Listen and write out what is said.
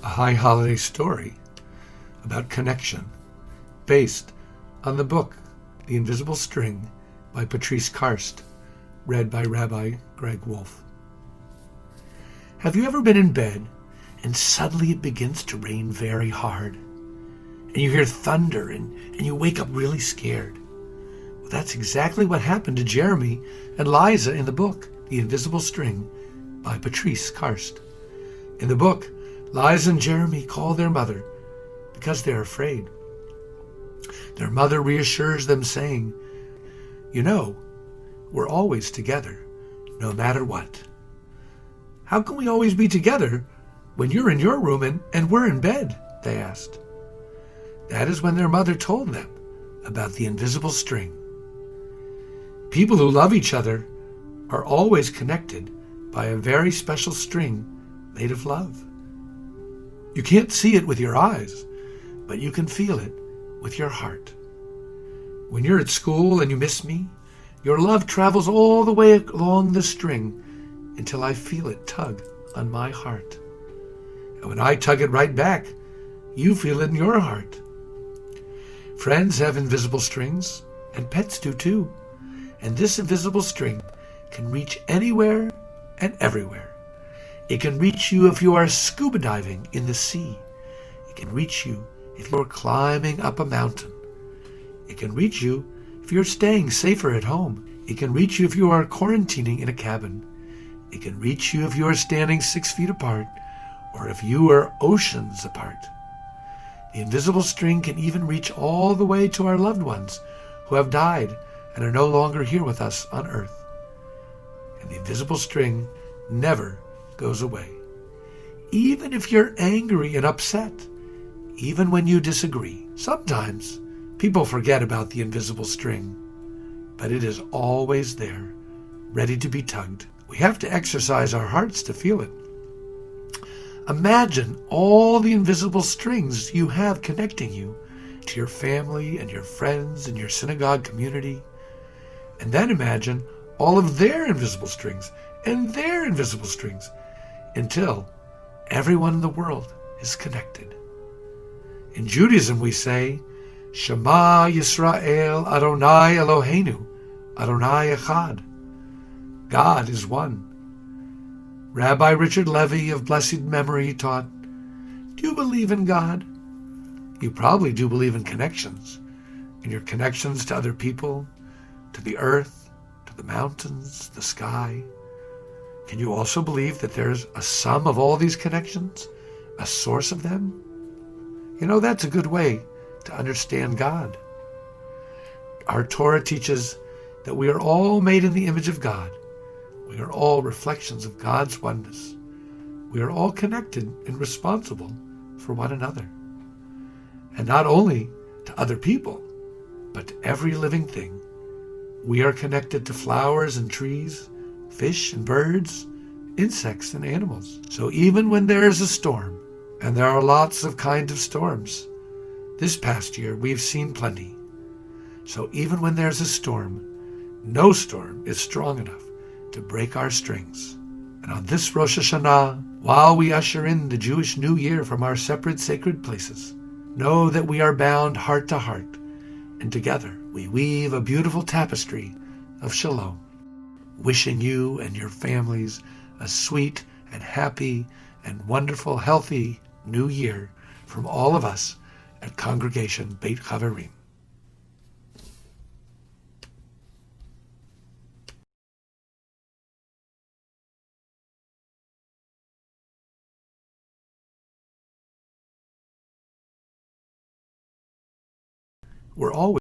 a high holiday story about connection based on the book The Invisible String by Patrice Karst, read by Rabbi Greg Wolfe. Have you ever been in bed and suddenly it begins to rain very hard and you hear thunder and you wake up really scared? Well, that's exactly what happened to Jeremy and Liza in the book The Invisible String by Patrice Karst. In the book, Liza and Jeremy call their mother because they're afraid. Their mother reassures them, saying, "You know, we're always together, no matter what." "How can we always be together when you're in your room and we're in bed?" they asked. That is when their mother told them about the invisible string. People who love each other are always connected by a very special string made of love. You can't see it with your eyes, but you can feel it with your heart. When you're at school and you miss me, your love travels all the way along the string until I feel it tug on my heart. And when I tug it right back, you feel it in your heart. Friends have invisible strings, and pets do too. And this invisible string can reach anywhere and everywhere. It can reach you if you are scuba diving in the sea. It can reach you if you're climbing up a mountain. It can reach you if you're staying safer at home. It can reach you if you are quarantining in a cabin. It can reach you if you are standing 6 feet apart, or if you are oceans apart. The invisible string can even reach all the way to our loved ones who have died and are no longer here with us on earth. And the invisible string never goes away. Even if you're angry and upset, even when you disagree. Sometimes people forget about the invisible string, but it is always there, ready to be tugged. We have to exercise our hearts to feel it. Imagine all the invisible strings you have connecting you to your family and your friends and your synagogue community. And then imagine all of their invisible strings and their invisible strings until everyone in the world is connected. In Judaism we say, Shema Yisrael Adonai Eloheinu, Adonai Echad. God is one. Rabbi Richard Levy of blessed memory taught, do you believe in God? You probably do believe in connections, in your connections to other people, to the earth, to the mountains, the sky. Can you also believe that there's a sum of all these connections, a source of them? You know, that's a good way to understand God. Our Torah teaches that we are all made in the image of God. We are all reflections of God's oneness. We are all connected and responsible for one another. And not only to other people, but to every living thing. We are connected to flowers and trees, fish and birds, insects and animals. So even when there is a storm, and there are lots of kinds of storms, this past year we've seen plenty. So even when there's a storm, no storm is strong enough to break our strings. And on this Rosh Hashanah, while we usher in the Jewish New Year from our separate sacred places, know that we are bound heart to heart, and together we weave a beautiful tapestry of Shalom, wishing you and your families a sweet and happy and wonderful, healthy New Year from all of us at Congregation Beit Chaverim. We're always